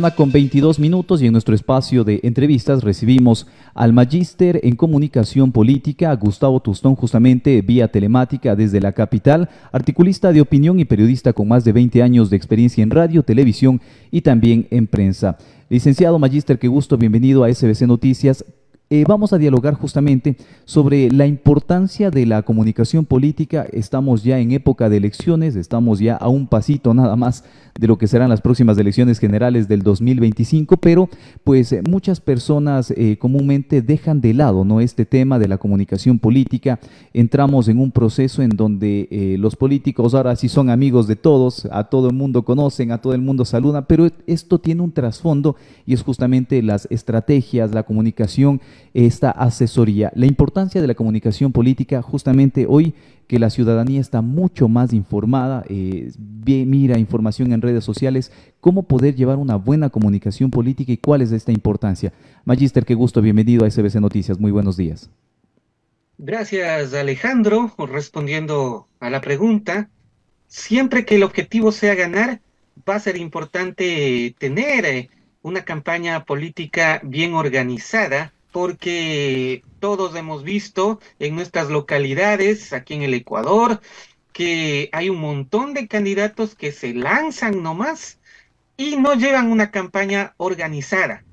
mañana con 22 minutos y en nuestro espacio de entrevistas recibimos al magíster en comunicación política, a Gustavo Tustón, justamente vía telemática desde la capital, articulista de opinión y periodista con más de 20 años de experiencia en radio, televisión y también en prensa. Licenciado magíster, qué gusto, bienvenido a SBC Noticias. Vamos a dialogar justamente sobre la importancia de la comunicación política. Estamos ya en época de elecciones, estamos ya a un pasito nada más de lo que serán las próximas elecciones generales del 2025, pero pues muchas personas comúnmente dejan de lado, ¿no?, este tema de la comunicación política. Entramos en un proceso en donde los políticos ahora sí son amigos de todos, a todo el mundo conocen, a todo el mundo saludan, pero esto tiene un trasfondo y es justamente las estrategias, la comunicación, esta asesoría. La importancia de la comunicación política justamente hoy que la ciudadanía está mucho más informada, mira información en redes sociales, cómo poder llevar una buena comunicación política y cuál es esta importancia. Magíster, qué gusto, bienvenido a SBC Noticias, muy buenos días. Gracias, Alejandro. Respondiendo a la pregunta, siempre que el objetivo sea ganar, va a ser importante tener una campaña política bien organizada, porque todos hemos visto en nuestras localidades, aquí en el Ecuador, que hay un montón de candidatos que se lanzan nomás y no llevan una campaña organizada.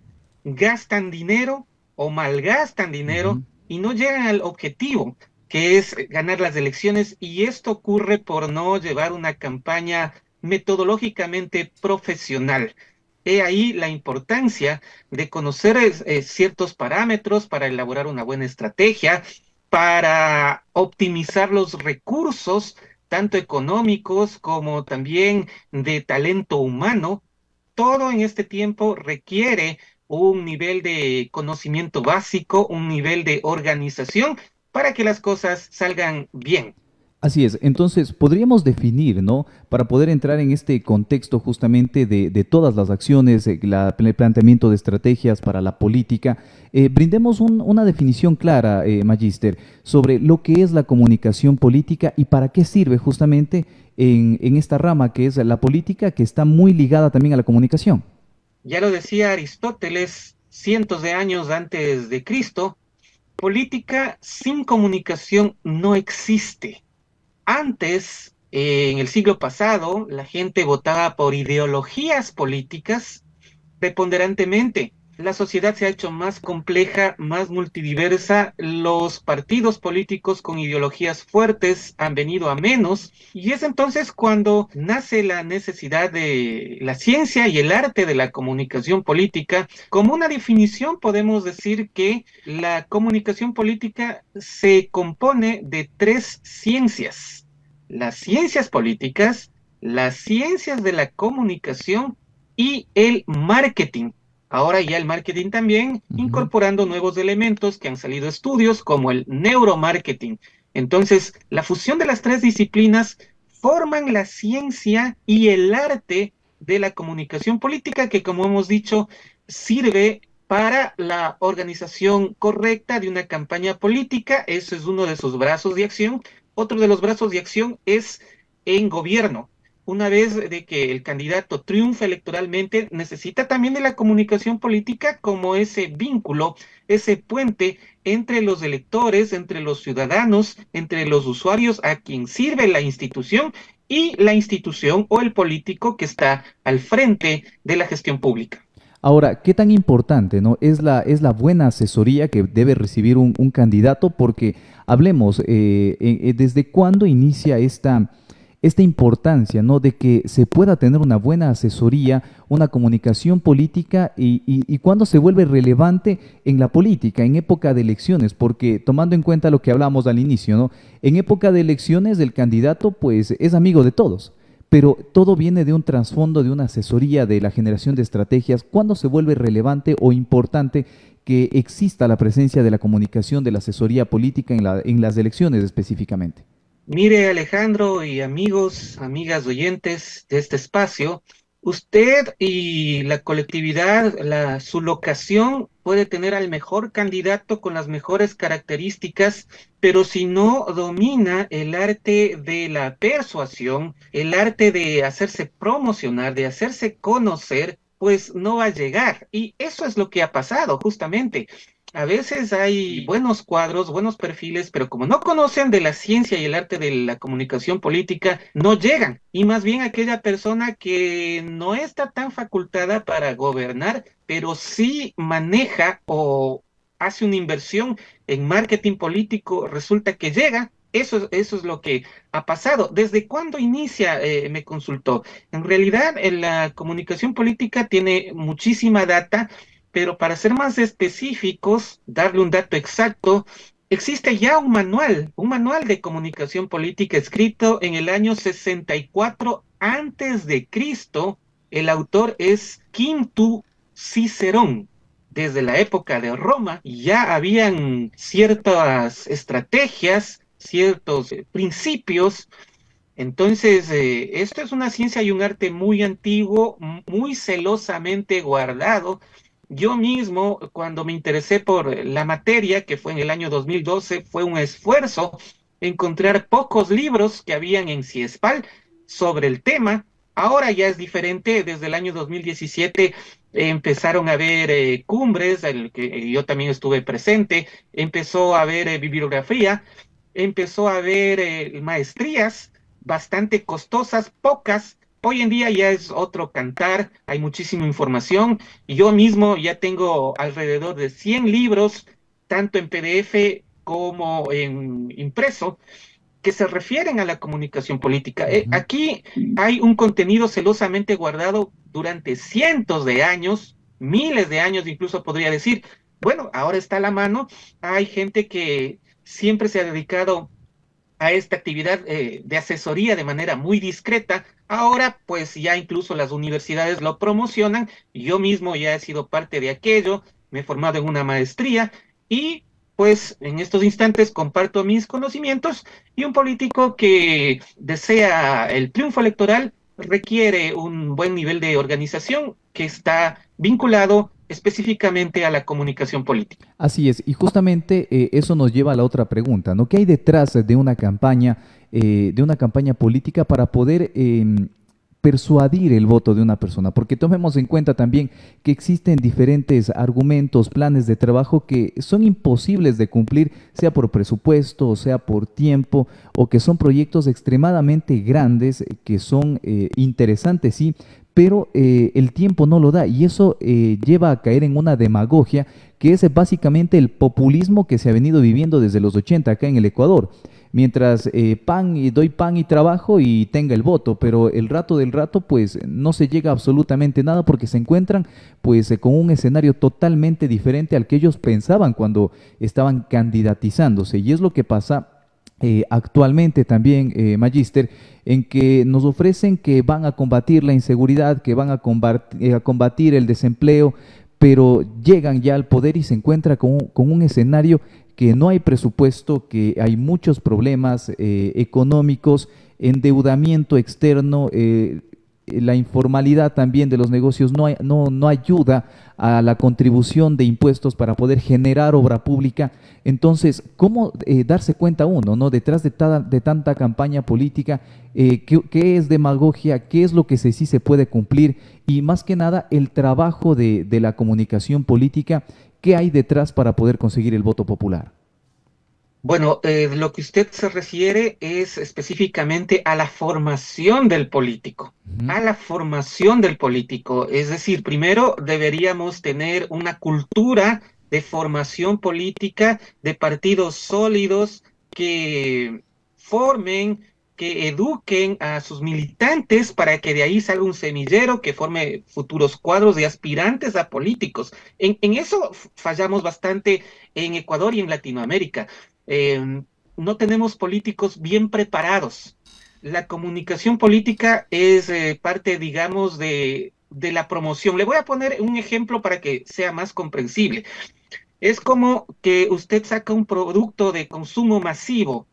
Gastan dinero o malgastan dinero Ujú. y no llegan al objetivo, que es ganar las elecciones, y esto ocurre por no llevar una campaña metodológicamente profesional. He ahí la importancia de conocer ciertos parámetros para elaborar una buena estrategia, para optimizar los recursos, tanto económicos como también de talento humano. Todo en este tiempo requiere un nivel de conocimiento básico, un nivel de organización para que las cosas salgan bien. Así es, entonces podríamos definir, ¿no?, para poder entrar en este contexto justamente de todas las acciones, el planteamiento de estrategias para la política, brindemos una definición clara, magíster, sobre lo que es la comunicación política y para qué sirve justamente en esta rama que es la política, que está muy ligada también a la comunicación. Ya lo decía Aristóteles cientos de años antes de Cristo, política sin comunicación no existe. Antes, en el siglo pasado, la gente votaba por ideologías políticas preponderantemente. La sociedad se ha hecho más compleja, más multidiversa. Los partidos políticos con ideologías fuertes han venido a menos. Y es entonces cuando nace la necesidad de la ciencia y el arte de la comunicación política. Como una definición, podemos decir que la comunicación política se compone de tres ciencias: las ciencias políticas, las ciencias de la comunicación y el marketing. Ahora ya el marketing también Ujú. incorporando nuevos elementos que han salido estudios como el neuromarketing. Entonces, la fusión de las tres disciplinas forman la ciencia y el arte de la comunicación política, que, como hemos dicho, sirve para la organización correcta de una campaña política. Eso es uno de sus brazos de acción. Otro de los brazos de acción es en gobierno. Una vez de que el candidato triunfa electoralmente, necesita también de la comunicación política como ese vínculo, ese puente entre los electores, entre los ciudadanos, entre los usuarios a quien sirve la institución y la institución o el político que está al frente de la gestión pública. Ahora, ¿qué tan importante, no, es la buena asesoría que debe recibir un candidato? Porque hablemos, ¿desde cuándo inicia esta importancia, ¿no?, de que se pueda tener una buena asesoría, una comunicación política y cuándo se vuelve relevante en la política, en época de elecciones? Porque tomando en cuenta lo que hablamos al inicio, ¿no?, en época de elecciones el candidato pues es amigo de todos, pero todo viene de un trasfondo, de una asesoría, de la generación de estrategias. ¿Cuándo se vuelve relevante o importante que exista la presencia de la comunicación, de la asesoría política en las elecciones específicamente? Mire, Alejandro y amigos, amigas oyentes de este espacio, usted y la colectividad, su locación puede tener al mejor candidato con las mejores características, pero si no domina el arte de la persuasión, el arte de hacerse promocionar, de hacerse conocer, pues no va a llegar. Y eso es lo que ha pasado, justamente. A veces hay buenos cuadros, buenos perfiles, pero como no conocen de la ciencia y el arte de la comunicación política, no llegan. Y más bien aquella persona que no está tan facultada para gobernar, pero sí maneja o hace una inversión en marketing político, resulta que llega. Eso es lo que ha pasado. ¿Desde cuándo inicia? Me consultó. En realidad, la comunicación política tiene muchísima data, pero para ser más específicos, darle un dato exacto, existe ya un manual de comunicación política escrito en el año 64 antes de Cristo. El autor es Quinto Cicerón. Desde la época de Roma ya habían ciertas estrategias, ciertos principios. Entonces, esto es una ciencia y un arte muy antiguo, muy celosamente guardado. Yo mismo, cuando me interesé por la materia, que fue en el año 2012, fue un esfuerzo encontrar pocos libros que habían en CIESPAL sobre el tema. Ahora ya es diferente, desde el año 2017 empezaron a haber cumbres, el que yo también estuve presente, empezó a haber bibliografía, empezó a haber maestrías bastante costosas, pocas. Hoy en día ya es otro cantar, hay muchísima información y yo mismo ya tengo alrededor de 100 libros, tanto en PDF como en impreso, que se refieren a la comunicación política. Aquí hay un contenido celosamente guardado durante cientos de años, miles de años incluso podría decir. Bueno, ahora está a la mano, hay gente que siempre se ha dedicado a esta actividad de asesoría de manera muy discreta. Ahora, pues ya incluso las universidades lo promocionan. Yo mismo ya he sido parte de aquello, me he formado en una maestría y pues en estos instantes comparto mis conocimientos y un político que desea el triunfo electoral requiere un buen nivel de organización que está vinculado específicamente a la comunicación política. Así es, y justamente eso nos lleva a la otra pregunta, ¿no? ¿Qué hay detrás de una campaña política para poder persuadir el voto de una persona? Porque tomemos en cuenta también que existen diferentes argumentos, planes de trabajo que son imposibles de cumplir, sea por presupuesto, o sea por tiempo, o que son proyectos extremadamente grandes, que son interesantes, sí, pero el tiempo no lo da y eso lleva a caer en una demagogia que es básicamente el populismo que se ha venido viviendo desde los 80 acá en el Ecuador. Mientras doy pan y trabajo y tenga el voto, pero el rato del rato pues no se llega a absolutamente nada porque se encuentran pues con un escenario totalmente diferente al que ellos pensaban cuando estaban candidatizándose y es lo que pasa actualmente también, Magíster, en que nos ofrecen que van a combatir la inseguridad, que van a combatir el desempleo, pero llegan ya al poder y se encuentra con un escenario que no hay presupuesto, que hay muchos problemas económicos, endeudamiento externo, la informalidad también de los negocios no ayuda a la contribución de impuestos para poder generar obra pública. Entonces, ¿cómo darse cuenta uno, ¿no? Detrás de tanta campaña política, qué es demagogia, qué es lo que sí se puede cumplir y más que nada el trabajo de la comunicación política, qué hay detrás para poder conseguir el voto popular? Bueno, lo que usted se refiere es específicamente a la formación del político, Ujú. a la formación del político. Es decir, primero deberíamos tener una cultura de formación política, de partidos sólidos que formen, que eduquen a sus militantes para que de ahí salga un semillero que forme futuros cuadros de aspirantes a políticos. En eso fallamos bastante en Ecuador y en Latinoamérica. eh, no tenemos políticos bien preparados. La comunicación política es parte, digamos, de la promoción. Le voy a poner un ejemplo para que sea más comprensible. Es como que usted saca un producto de consumo masivo.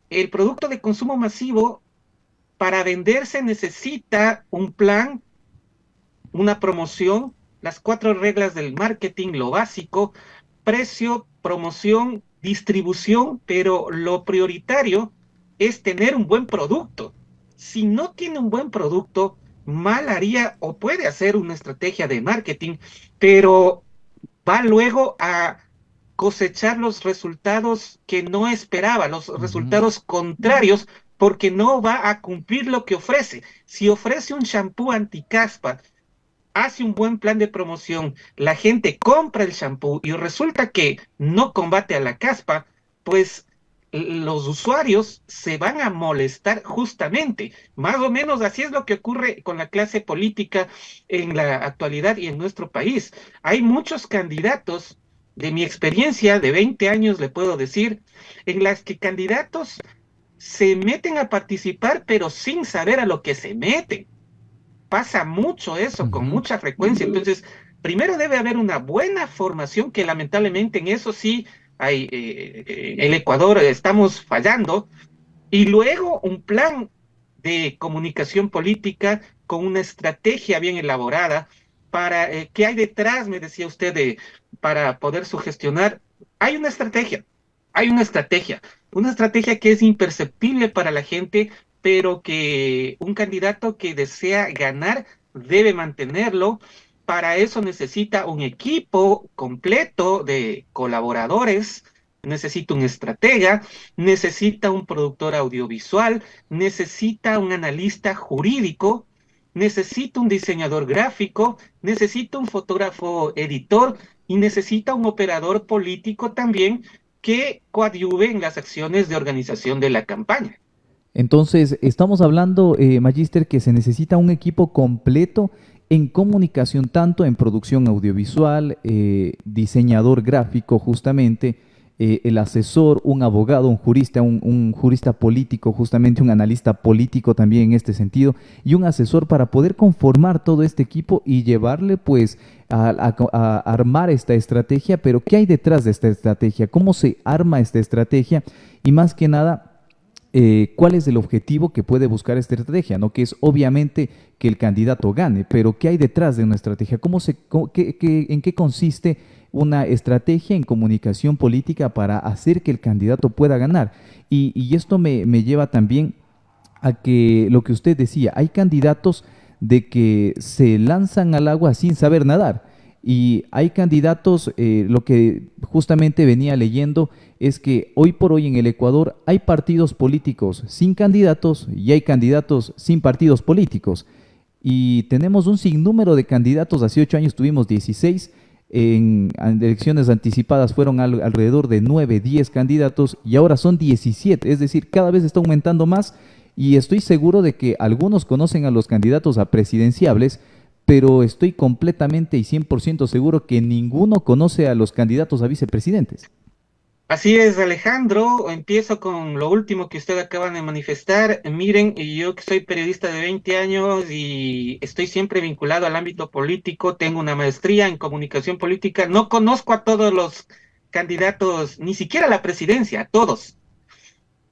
El producto de consumo masivo, para venderse, necesita un plan, una promoción, las 4 reglas del marketing, lo básico, precio, promoción, distribución, pero lo prioritario es tener un buen producto. Si no tiene un buen producto, mal haría o puede hacer una estrategia de marketing, pero va luego a cosechar los resultados que no esperaba, los Ujú. resultados contrarios, porque no va a cumplir lo que ofrece. Si ofrece un shampoo anticaspa, hace un buen plan de promoción, la gente compra el shampoo y resulta que no combate a la caspa, pues los usuarios se van a molestar justamente. Más o menos así es lo que ocurre con la clase política en la actualidad y en nuestro país. Hay muchos candidatos, de mi experiencia de 20 años le puedo decir, en las que candidatos se meten a participar, pero sin saber a lo que se meten. Pasa mucho eso, con Ujú. mucha frecuencia. Entonces, primero debe haber una buena formación, que lamentablemente en eso sí hay, el Ecuador estamos fallando, y luego un plan de comunicación política con una estrategia bien elaborada para, ¿qué hay detrás? Me decía usted, para poder sugestionar. Hay una estrategia que es imperceptible para la gente, pero que un candidato que desea ganar debe mantenerlo. Para eso necesita un equipo completo de colaboradores, necesita un estratega, necesita un productor audiovisual, necesita un analista jurídico, necesita un diseñador gráfico, necesita un fotógrafo editor y necesita un operador político también que coadyuve en las acciones de organización de la campaña. Entonces, estamos hablando, Magister, que se necesita un equipo completo en comunicación, tanto en producción audiovisual, diseñador gráfico, justamente, el asesor, un abogado, un jurista político, justamente un analista político también en este sentido, y un asesor para poder conformar todo este equipo y llevarle, pues, a armar esta estrategia. Pero, ¿qué hay detrás de esta estrategia? ¿Cómo se arma esta estrategia? Y más que nada, cuál es el objetivo que puede buscar esta estrategia, ¿no? Que es obviamente que el candidato gane, pero ¿qué hay detrás de una estrategia? ¿En qué consiste una estrategia en comunicación política para hacer que el candidato pueda ganar? Y esto me lleva también a que lo que usted decía, hay candidatos de que se lanzan al agua sin saber nadar. Y hay candidatos, lo que justamente venía leyendo es que hoy por hoy en el Ecuador hay partidos políticos sin candidatos y hay candidatos sin partidos políticos. Y tenemos un sinnúmero de candidatos. Hace 8 años tuvimos 16. En elecciones anticipadas fueron alrededor de 9, 10 candidatos y ahora son 17. Es decir, cada vez está aumentando más y estoy seguro de que algunos conocen a los candidatos a presidenciables, pero estoy completamente y 100% seguro que ninguno conoce a los candidatos a vicepresidentes. Así es, Alejandro. Empiezo con lo último que usted acaba de manifestar. Miren, yo que soy periodista de 20 años y estoy siempre vinculado al ámbito político, tengo una maestría en comunicación política, no conozco a todos los candidatos, ni siquiera a la presidencia, a todos,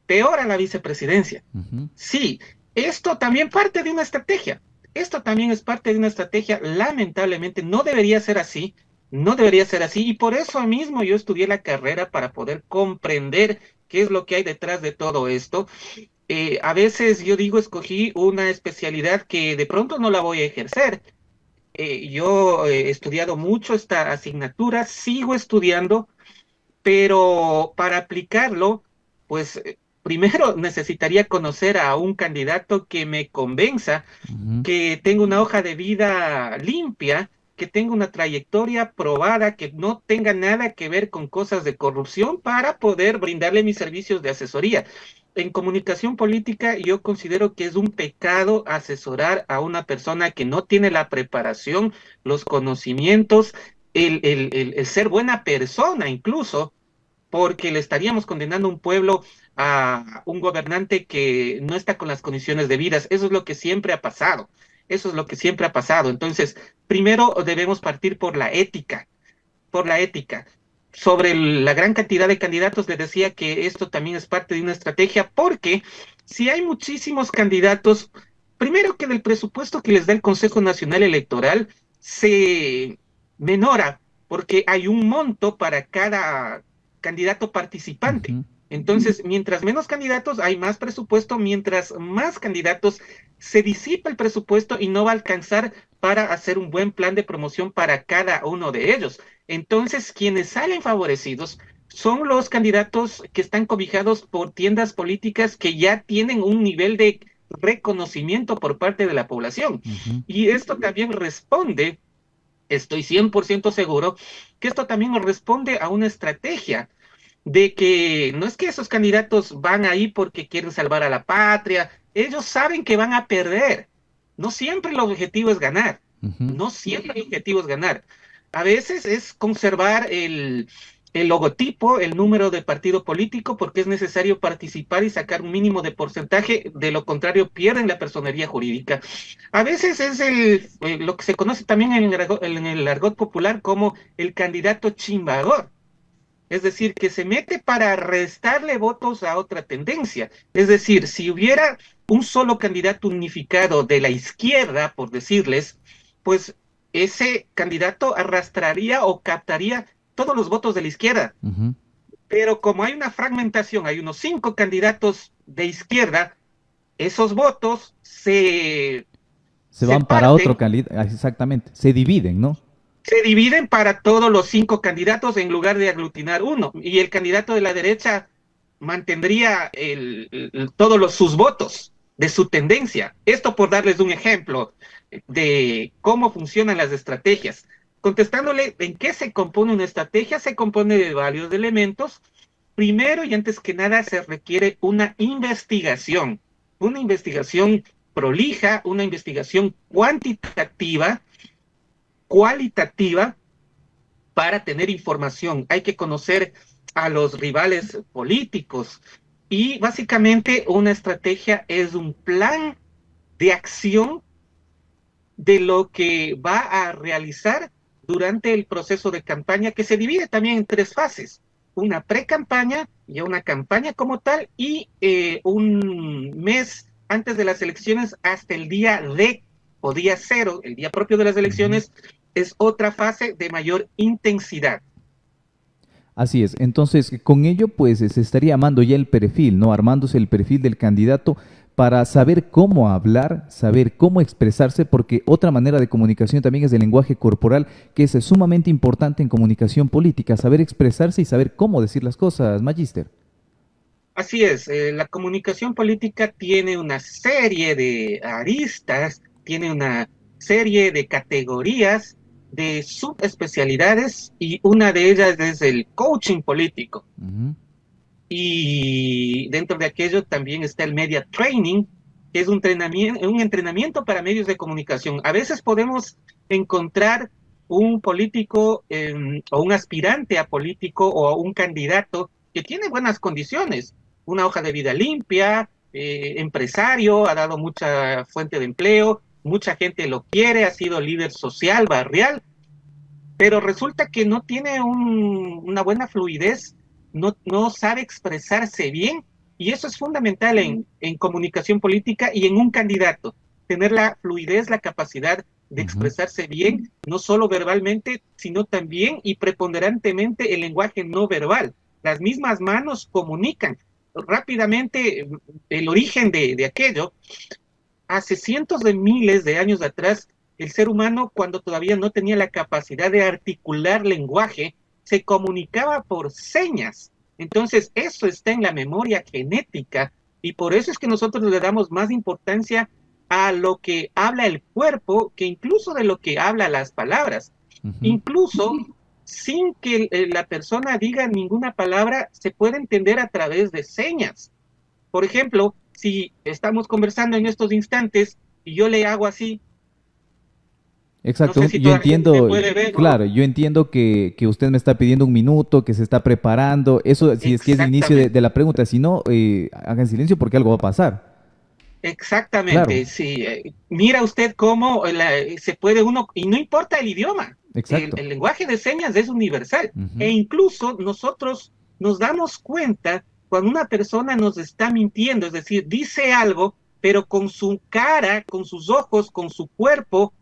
peor a la vicepresidencia. Ujú. Sí, esto también parte de una estrategia. Esto también es parte de una estrategia. Lamentablemente no debería ser así. No debería ser así. Y por eso mismo yo estudié la carrera para poder comprender qué es lo que hay detrás de todo esto. A veces yo digo, escogí una especialidad que de pronto no la voy a ejercer. Yo he estudiado mucho esta asignatura, sigo estudiando, pero para aplicarlo, pues primero necesitaría conocer a un candidato que me convenza, Ujú. que tenga una hoja de vida limpia, que tenga una trayectoria probada, que no tenga nada que ver con cosas de corrupción para poder brindarle mis servicios de asesoría. En comunicación política, yo considero que es un pecado asesorar a una persona que no tiene la preparación, los conocimientos, el ser buena persona incluso, porque le estaríamos condenando a un pueblo a un gobernante que no está con las condiciones debidas. Eso es lo que siempre ha pasado. Eso es lo que siempre ha pasado. Entonces, primero debemos partir por la ética, por la ética. Sobre la gran cantidad de candidatos, le decía que esto también es parte de una estrategia, porque si hay muchísimos candidatos, primero que del presupuesto que les da el Consejo Nacional Electoral se menora, porque hay un monto para cada candidato participante. Ujú. Entonces, mientras menos candidatos, hay más presupuesto, mientras más candidatos, se disipa el presupuesto y no va a alcanzar para hacer un buen plan de promoción para cada uno de ellos. Entonces, quienes salen favorecidos son los candidatos que están cobijados por tiendas políticas que ya tienen un nivel de reconocimiento por parte de la población. Ujú. Y esto también responde, estoy 100% seguro, que esto también responde a una estrategia de que no es que esos candidatos van ahí porque quieren salvar a la patria, ellos saben que van a perder. No siempre el objetivo es ganar, Ujú. no siempre el objetivo es ganar. A veces es conservar el logotipo, el número de partido político, porque es necesario participar y sacar un mínimo de porcentaje, de lo contrario pierden la personería jurídica. A veces es lo que se conoce también en el argot popular como el candidato chimbador, es decir, que se mete para restarle votos a otra tendencia. Es decir, si hubiera un solo candidato unificado de la izquierda, por decirles, pues ese candidato arrastraría o captaría todos los votos de la izquierda. Ujú. Pero como hay una fragmentación, hay unos 5 candidatos de izquierda, esos votos Se se van para otro parten, candidato, exactamente, se dividen, ¿no? se dividen para todos los 5 candidatos en lugar de aglutinar uno. Y el candidato de la derecha mantendría todos sus votos de su tendencia. Esto por darles un ejemplo de cómo funcionan las estrategias. Contestándole en qué se compone una estrategia, se compone de varios elementos. Primero y antes que nada se requiere una investigación prolija, una investigación cuantitativa, cualitativa, para tener información. Hay que conocer a los rivales políticos y básicamente una estrategia es un plan de acción de lo que va a realizar durante el proceso de campaña, que se divide también en 3 fases: una pre-campaña, ya una campaña como tal, y un mes antes de las elecciones hasta el día D o día cero, el día propio de las Ujú. elecciones, es otra fase de mayor intensidad. Así es. Entonces, con ello, pues se estaría armando ya el perfil, ¿no? Armándose el perfil del candidato para saber cómo hablar, saber cómo expresarse, porque otra manera de comunicación también es el lenguaje corporal, que es sumamente importante en comunicación política, saber expresarse y saber cómo decir las cosas, Magíster. Así es, la comunicación política tiene una serie de aristas, tiene una serie de categorías, de subespecialidades, y una de ellas es el coaching político. Ujú. Y dentro de aquello también está el media training, que es un entrenamiento para medios de comunicación. A veces podemos encontrar un político o un aspirante a político o a un candidato que tiene buenas condiciones, una hoja de vida limpia, empresario, ha dado mucha fuente de empleo, mucha gente lo quiere, ha sido líder social, barrial, pero resulta que no tiene una buena fluidez, no sabe expresarse bien, y eso es fundamental en comunicación política y en un candidato, tener la fluidez, la capacidad de Ujú. expresarse bien, no solo verbalmente, sino también y preponderantemente el lenguaje no verbal. Las mismas manos comunican rápidamente. El origen de aquello, hace cientos de miles de años atrás, el ser humano, cuando todavía no tenía la capacidad de articular lenguaje, se comunicaba por señas. Entonces, eso está en la memoria genética, y por eso es que nosotros le damos más importancia a lo que habla el cuerpo que incluso de lo que habla las palabras. Ujú. Incluso sin que la persona diga ninguna palabra, se puede entender a través de señas. Por ejemplo, si estamos conversando en estos instantes y yo le hago así, no Exacto, sé si yo todavía se entiendo, puede ver. claro, yo entiendo que usted me está pidiendo un minuto, que se está preparando, eso si es que es el inicio de Exactamente, la pregunta, si no, hagan silencio porque algo va a pasar. Claro, exactamente. Sí, mira usted cómo se puede uno, y no importa el idioma, exacto. el lenguaje de señas es universal. E Ujú. incluso nosotros nos damos cuenta cuando una persona nos está mintiendo, es decir, dice algo, pero con su cara, con sus ojos, con su cuerpo,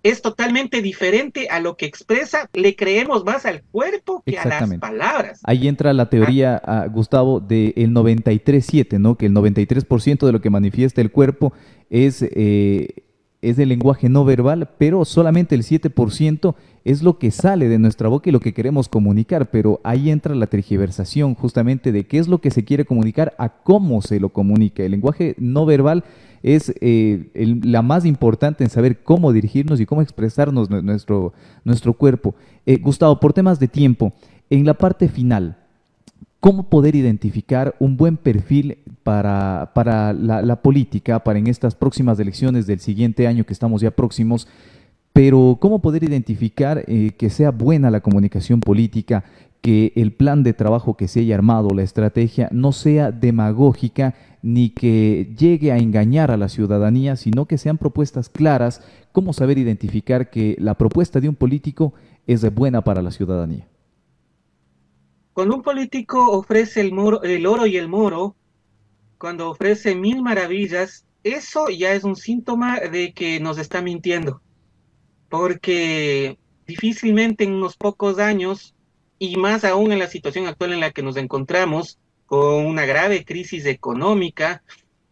es totalmente diferente a lo que expresa, le creemos más al cuerpo que a las Exactamente. palabras. Ahí entra la teoría, Gustavo, del 93-7, ¿no? Que el 93% de lo que manifiesta el cuerpo es del lenguaje no verbal, pero solamente el 7% es lo que sale de nuestra boca y lo que queremos comunicar. Pero ahí entra la tergiversación justamente de qué es lo que se quiere comunicar a cómo se lo comunica. El lenguaje no verbal es la más importante en saber cómo dirigirnos y cómo expresarnos nuestro cuerpo. Gustavo, por temas de tiempo, en la parte final, ¿cómo poder identificar un buen perfil para la política, para en estas próximas elecciones del siguiente año que estamos ya próximos? Pero ¿cómo poder identificar que sea buena la comunicación política, que el plan de trabajo que se haya armado, la estrategia, no sea demagógica ni que llegue a engañar a la ciudadanía, sino que sean propuestas claras? ¿Cómo saber identificar que la propuesta de un político es buena para la ciudadanía? Cuando un político ofrece el oro y el moro, cuando ofrece mil maravillas, eso ya es un síntoma de que nos está mintiendo, porque difícilmente en unos pocos años, y más aún en la situación actual en la que nos encontramos, con una grave crisis económica,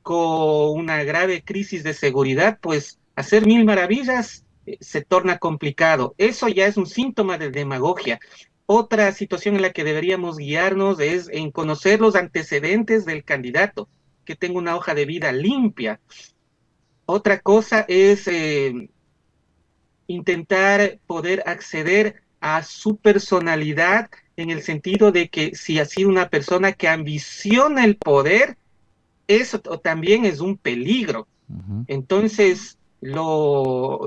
con una grave crisis de seguridad, pues hacer mil maravillas se torna complicado. Eso ya es un síntoma de demagogia. Otra situación en la que deberíamos guiarnos es en conocer los antecedentes del candidato, que tenga una hoja de vida limpia. Otra cosa es intentar poder acceder a su personalidad en el sentido de que si ha sido una persona que ambiciona el poder, eso también es un peligro. Ujú. Entonces,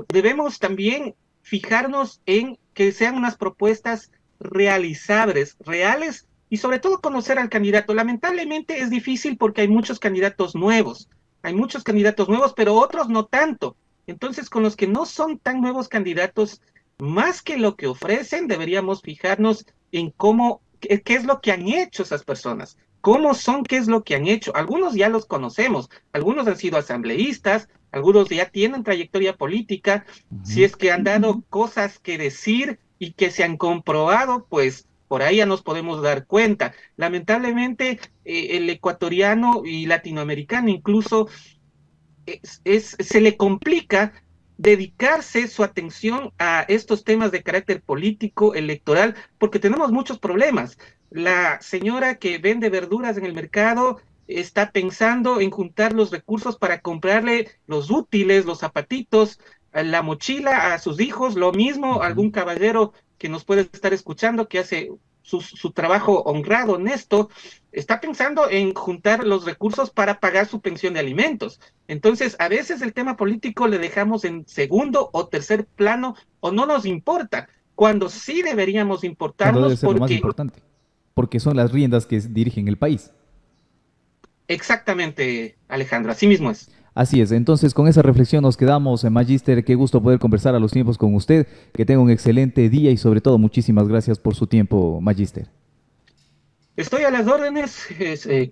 debemos también fijarnos en que sean unas propuestas realizables, reales, y sobre todo conocer al candidato. Lamentablemente es difícil porque hay muchos candidatos nuevos, pero otros no tanto. Entonces, con los que no son tan nuevos candidatos, más que lo que ofrecen, deberíamos fijarnos en qué es lo que han hecho esas personas, cómo son, qué es lo que han hecho. Algunos ya los conocemos, algunos han sido asambleístas, algunos ya tienen trayectoria política. Si Ujú. es que han dado cosas que decir y que se han comprobado, pues por ahí ya nos podemos dar cuenta. Lamentablemente, el ecuatoriano y latinoamericano incluso se le complica dedicarse su atención a estos temas de carácter político, electoral, porque tenemos muchos problemas. La señora que vende verduras en el mercado está pensando en juntar los recursos para comprarle los útiles, los zapatitos, la mochila a sus hijos, lo mismo Ujú. algún caballero que nos puede estar escuchando que hace su trabajo honrado, honesto, está pensando en juntar los recursos para pagar su pensión de alimentos. Entonces, a veces el tema político le dejamos en segundo o tercer plano o no nos importa, cuando sí deberíamos Cuando debe importarnos ser lo más porque importante, porque son las riendas que dirigen el país. exactamente, Alejandro, así mismo es. Así es, entonces con esa reflexión nos quedamos, Magíster, qué gusto poder conversar a los tiempos con usted, que tenga un excelente día y sobre todo muchísimas gracias por su tiempo, Magíster. Estoy a las órdenes.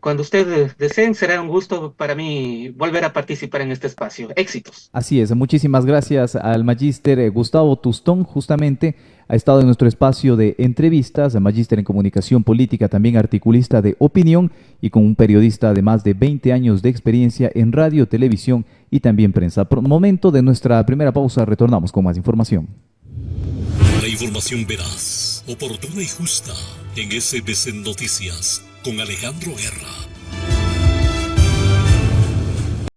Cuando ustedes deseen, será un gusto para mí volver a participar en este espacio. Éxitos. Así es, muchísimas gracias al magíster Gustavo Tustón, justamente ha estado en nuestro espacio de entrevistas, magíster en comunicación política, también articulista de opinión y con un periodista de más de 20 años de experiencia en radio, televisión y también prensa. Por momento de nuestra primera pausa, retornamos con más información. La información veraz, oportuna y justa en SBS Noticias con Alejandro Guerra.